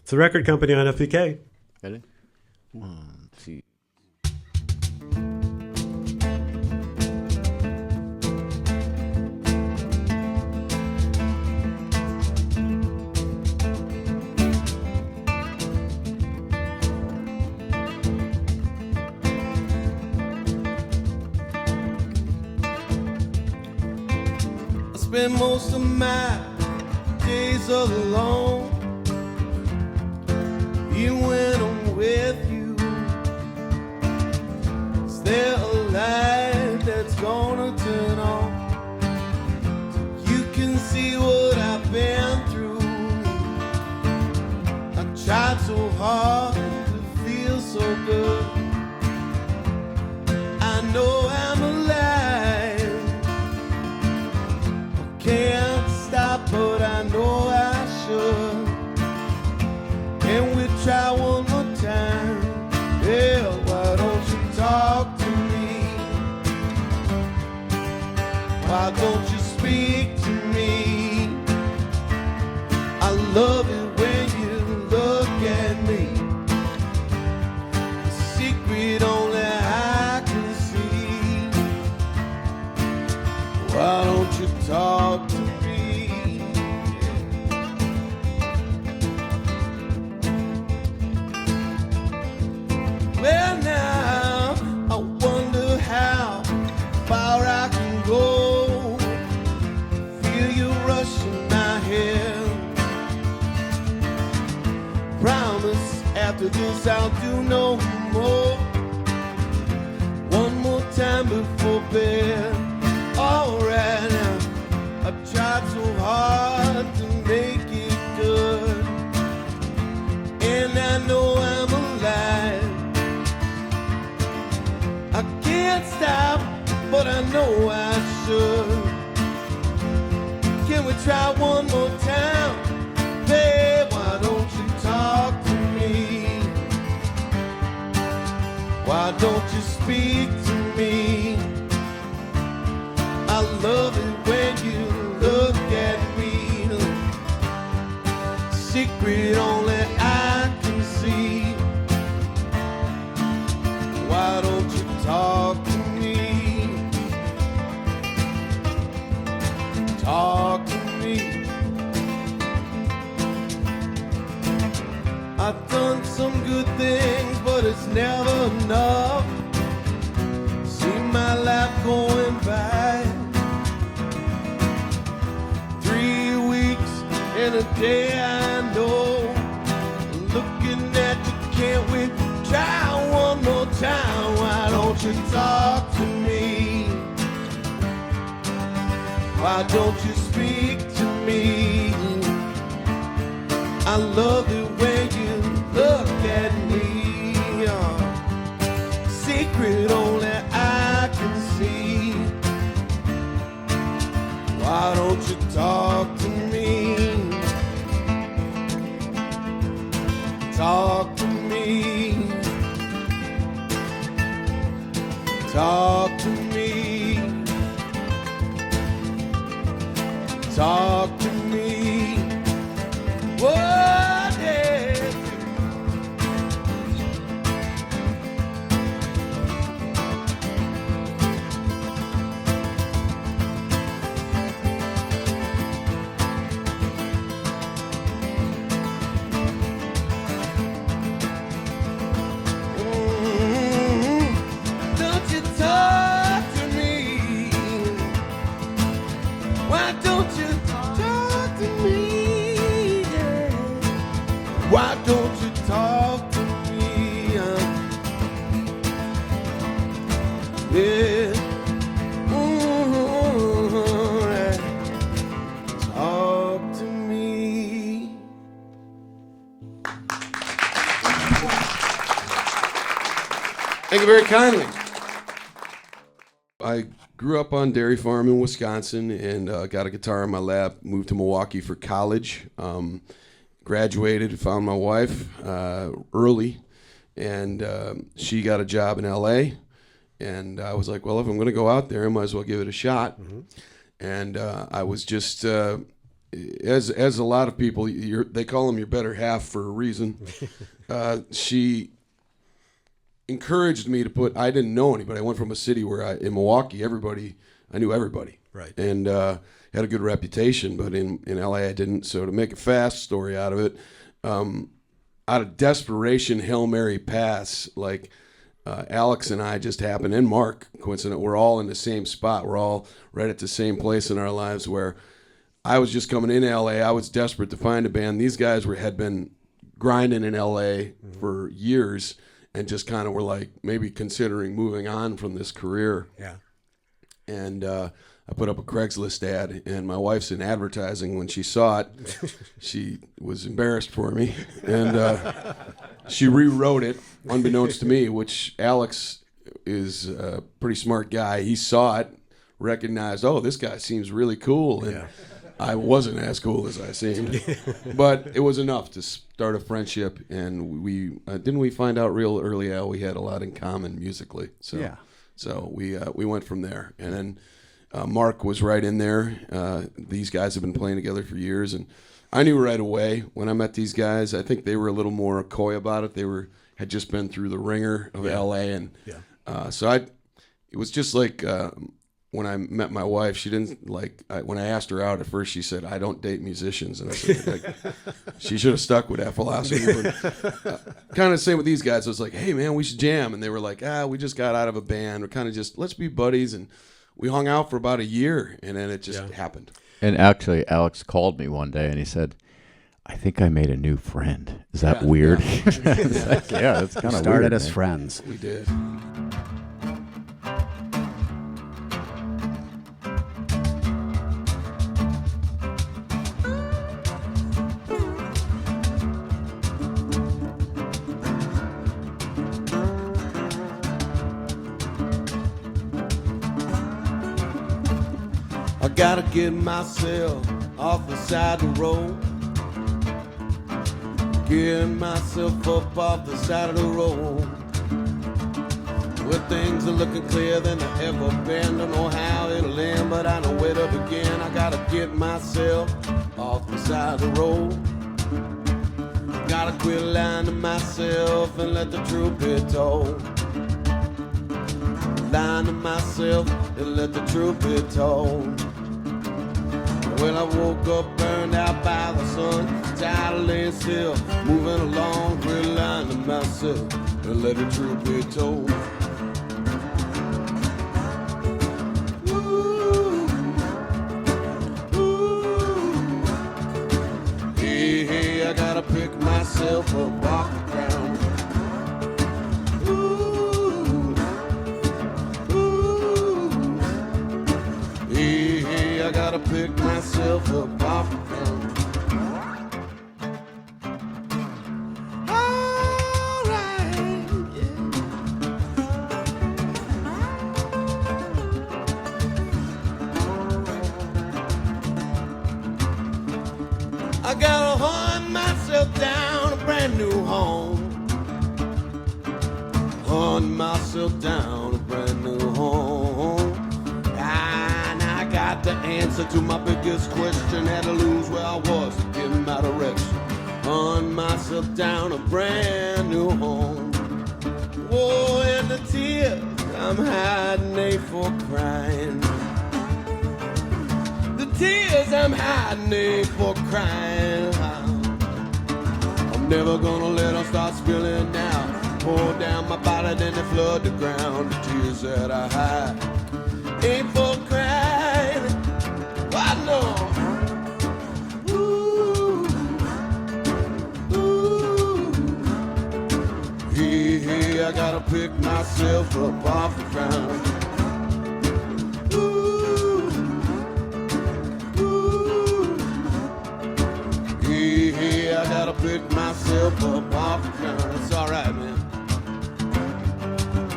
It's a record company on FPK. Ready? 1, 2. I spend most of my days alone, even when I'm with you. Is there a light that's gonna turn on so you can see what I've been through? I tried so hard to feel so good. I know I'm alive. I can't stop, but I know I should. Can we try one more time? Yeah, why don't you talk to me? Why don't you speak to me? I love it when you look at me. A secret only I can see. Why don't you talk to me? Well, now I wonder how far I can go. Feel you rushing my head. Promise after this I'll do no more. One more time before bed. Alright now, I've tried so hard to make it good, and I know I'm alive. I can't stop, but I know I should. Can we try one more time? Babe, why don't you talk to me? Why don't you speak to me? I love it when you look at me. Secret only I can see. Why don't you talk to me? Talk to me. I've done some good things, but it's never enough. See my life going by. 3 weeks in a day, I know. Looking at you, can't we try one more time? Why don't you talk to me? Why don't you speak to me? I love it when you look at me. Secret only I can see. Why don't you talk to me? Talk to me. Talk to me. Talk to me. Whoa, yeah. Don't you talk to me? Why don't you talk to me? Yeah. Why don't you talk to me? Yeah. Talk to me. Thank you very kindly. I grew up on dairy farm in Wisconsin and got a guitar in my lap, moved to Milwaukee for college, graduated, found my wife early, and she got a job in LA. And I was like, well, if I'm going to go out there, I might as well give it a shot. Mm-hmm. And I was just as a lot of people, they call them your better half for a reason. She encouraged me to put. I didn't know anybody. I went from a city where in Milwaukee, I knew everybody, right, and had a good reputation. But in LA, I didn't. So to make a fast story out of it, out of desperation, Hail Mary pass, like. Alex and I just happened, and Mark, coincident, we're all in the same spot. We're all right at the same place in our lives where I was just coming into LA. I was desperate to find a band. These guys had been grinding in LA for years and just kind of were like maybe considering moving on from this career. Yeah. And I put up a Craigslist ad, and my wife's in advertising. When she saw it, she was embarrassed for me, and she rewrote it, unbeknownst to me, which Alex is a pretty smart guy. He saw it, recognized, oh, this guy seems really cool, and I wasn't as cool as I seemed. But it was enough to start a friendship, and we didn't we find out real early, Al, we had a lot in common musically. So we went from there, and then Mark was right in there. These guys have been playing together for years, and I knew right away when I met these guys. I think they were a little more coy about it. They had just been through the ringer of LA, and so it was just like when I met my wife. She didn't when I asked her out at first. She said, "I don't date musicians," and I said, she should have stuck with that philosophy. Kind of the same with these guys. I was like, "Hey man, we should jam," and they were like, "We just got out of a band. We're kind of just let's be buddies." And we hung out for about a year, and then it just happened. And actually, Alex called me one day, and he said, "I think I made a new friend. Is that weird?" It's like, yeah, it's kind of weird. Started as friends. We did. I gotta get myself off the side of the road. Get myself up off the side of the road. Where things are looking clearer than they ever been. Don't know how it'll end, but I know where to begin. I gotta get myself off the side of the road. Gotta quit lying to myself and let the truth be told. Lying to myself and let the truth be told. Well, I woke up burned out by the sun, tired of laying still, moving along, quit lying to myself and let the truth be told. Ooh, ooh. Hey, hey, I gotta pick myself up off the ground. I gotta pick myself up off the ground. Alright, yeah. I gotta hunt myself down a brand new home. Hunt myself down a brand new home. Got the answer to my biggest question. Had to lose where I was to get my direction. Hunt myself down a brand new home. Whoa, and the tears I'm hiding ain't for crying. The tears I'm hiding ain't for crying. I'm never gonna let them start spilling now. Pour down my body, then they flood the ground. The tears that I hide ain't for crying. I know. Ooh, ooh. Hey, hey, I gotta pick myself up off the ground. Ooh, ooh. Hey, hey, I gotta pick myself up off the ground. It's alright, man.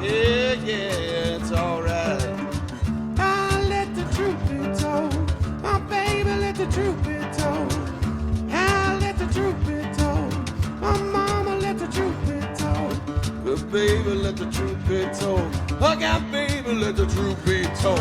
Yeah, yeah, it's alright. The truth be told, I let the truth be told. My mama let the truth be told. But baby, let the truth be told. I got baby, let the truth be told.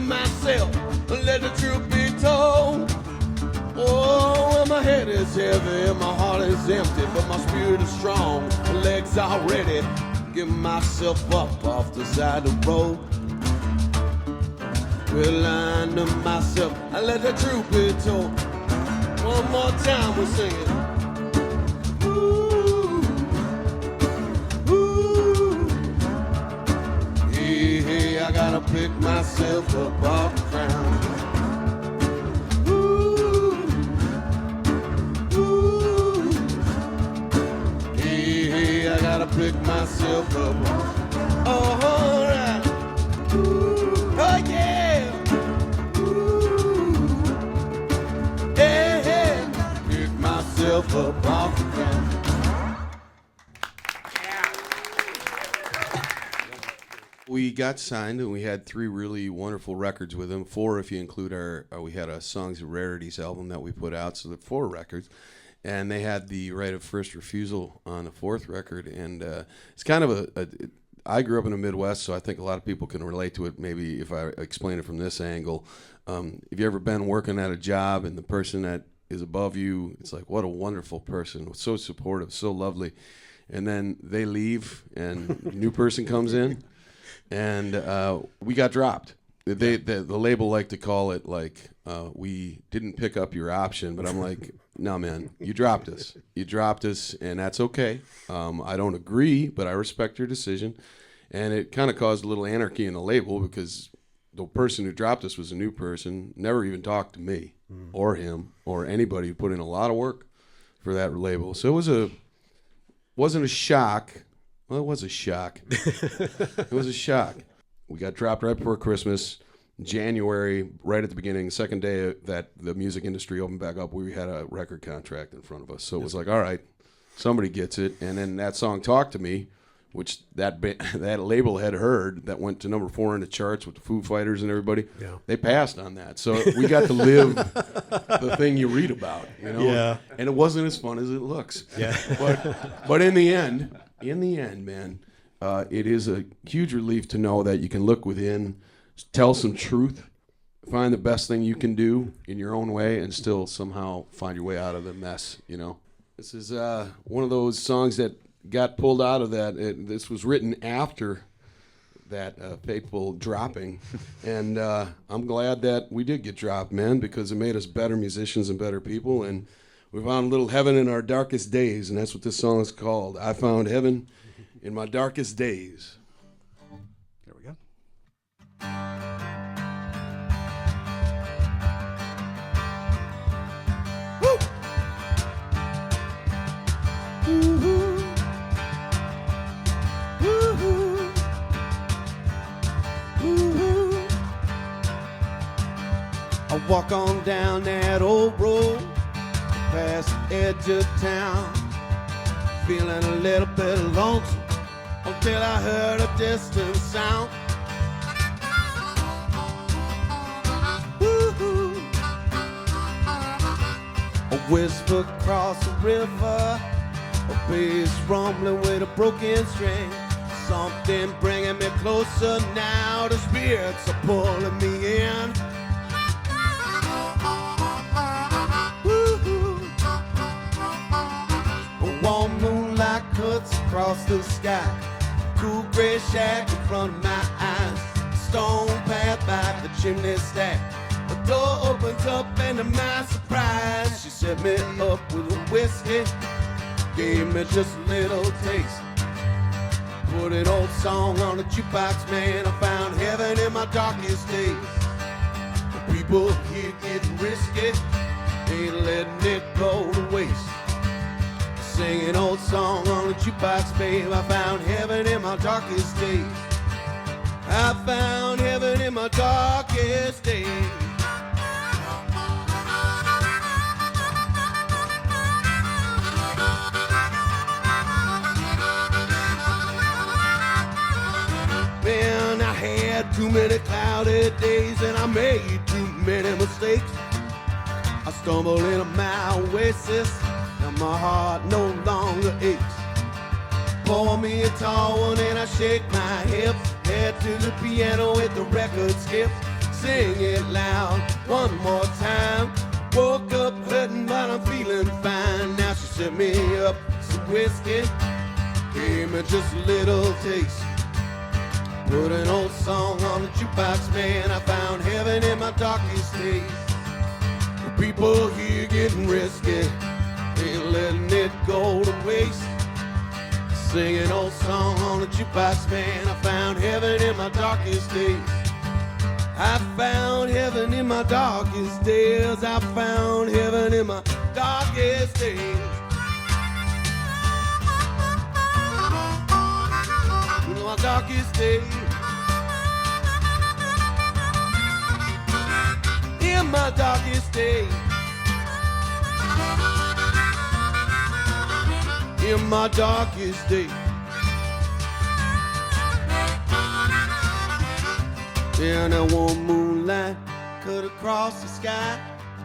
myself, let the truth be told. Oh, well, my head is heavy and my heart is empty, but my spirit is strong, my legs are ready. Give myself up off the side of the road. Well, lying to myself, I let the truth be told. One more time we're singing. Ooh, ooh. Hey, hey, I gotta pick myself up off the ground. Ooh, ooh. Hey, hey, I gotta pick myself up. Oh, all right. Ooh, oh yeah. Up off the ground. We got signed and we had 3 really wonderful records with them. 4 if you include we had a Songs of Rarities album that we put out, so the 4 records. And they had the right of first refusal on the 4th record. And it's kind of I grew up in the Midwest, so I think a lot of people can relate to it maybe if I explain it from this angle. If you ever been working at a job and the person that is above you, it's like, what a wonderful person, so supportive, so lovely, and then they leave and a new person comes in, and we got dropped. The label liked to call it like we didn't pick up your option, but I'm like, no man, you dropped us, and that's okay. I don't agree, but I respect your decision. And it kind of caused a little anarchy in the label because the person who dropped us was a new person, never even talked to me or him or anybody who put in a lot of work for that label. So it wasn't a shock. Well, it was a shock. It was a shock. We got dropped right before Christmas, January, right at the beginning, the second day that the music industry opened back up, we had a record contract in front of us. So it was like, all right, somebody gets it. And then that song, Talk to Me, which that label had heard, that went to number 4 in the charts with the Foo Fighters and everybody. Yeah. They passed on that, so we got to live the thing you read about, you know. Yeah. And it wasn't as fun as it looks. Yeah. But in the end, man, it is a huge relief to know that you can look within, tell some truth, find the best thing you can do in your own way, and still somehow find your way out of the mess. You know, this is one of those songs that got pulled out of that. This was written after that fateful dropping, and I'm glad that we did get dropped, man, because it made us better musicians and better people, and we found a little heaven in our darkest days, and that's what this song is called. I found heaven in my darkest days. There we go. Woo! Ooh-hoo. I walk on down that old road, past the edge of town, feeling a little bit lonesome, until I heard a distant sound. Woo-hoo. A whisper across the river, a bass rumbling with a broken string. Something bringing me closer now. The spirits are pulling me in. Woo-hoo. A warm moonlight cuts across the sky. Cool gray shack in front of my eyes. Stone path by the chimney stack. The door opens up and to my surprise, she set me up with a whiskey. Gave me just a little taste. Put an old song on the jukebox, man. I found heaven in my darkest days. The people here getting risky, ain't letting it go to waste. Sing an old song on the jukebox, babe. I found heaven in my darkest days. I found heaven in my darkest days. Man, I had too many cloudy days and I made too many mistakes. I stumbled into my oasis and my heart no longer aches. Pour me a tall one and I shake my hips. Head to the piano with the record skip. sing it loud one more time. Woke up hurting, but I'm feeling fine. Now she set me up some whiskey, gave me just a little taste. Put an old song on the jukebox, man. I found heaven in my darkest days. People here getting risky, ain't letting it go to waste. Sing an old song on the jukebox, man. I found heaven in my darkest days. I found heaven in my darkest days. I found heaven in my darkest days. In my darkest days. In my darkest days. In my darkest days. And that warm moonlight cut across the sky,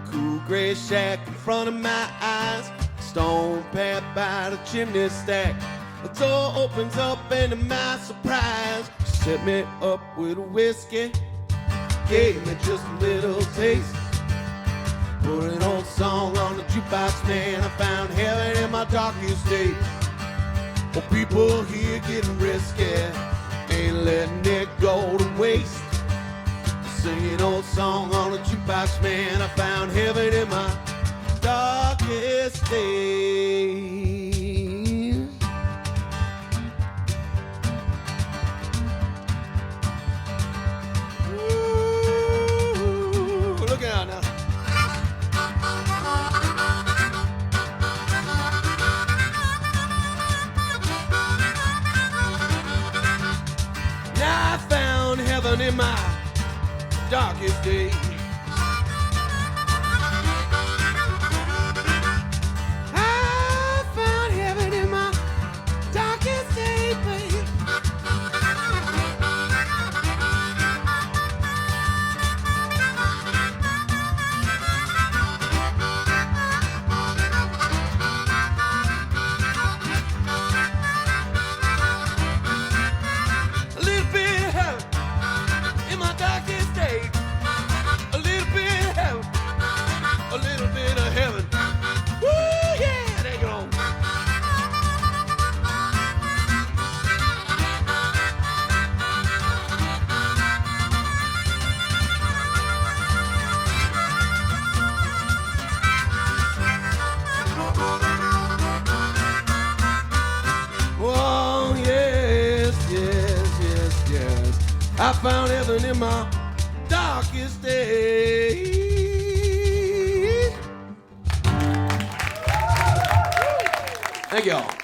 cool gray shack in front of my eyes, stone path by the chimney stack. The door opens up and to my surprise, she set me up with a whiskey, gave me just a little taste. Put an old song on the jukebox, man. I found heaven in my darkest days. Well, people here getting risky, ain't letting it go to waste. Sing an old song on the jukebox, man. I found heaven in my darkest days. Ooh, look out now. Now I found heaven in my darkest day. I found heaven in my darkest day, babe. A little bit of heaven in my darkest day. A little bit of heaven, a little bit of heaven. Woo, yeah, there you go. Oh, yes, yes, yes, yes. I found heaven in my darkest days. Thank y'all.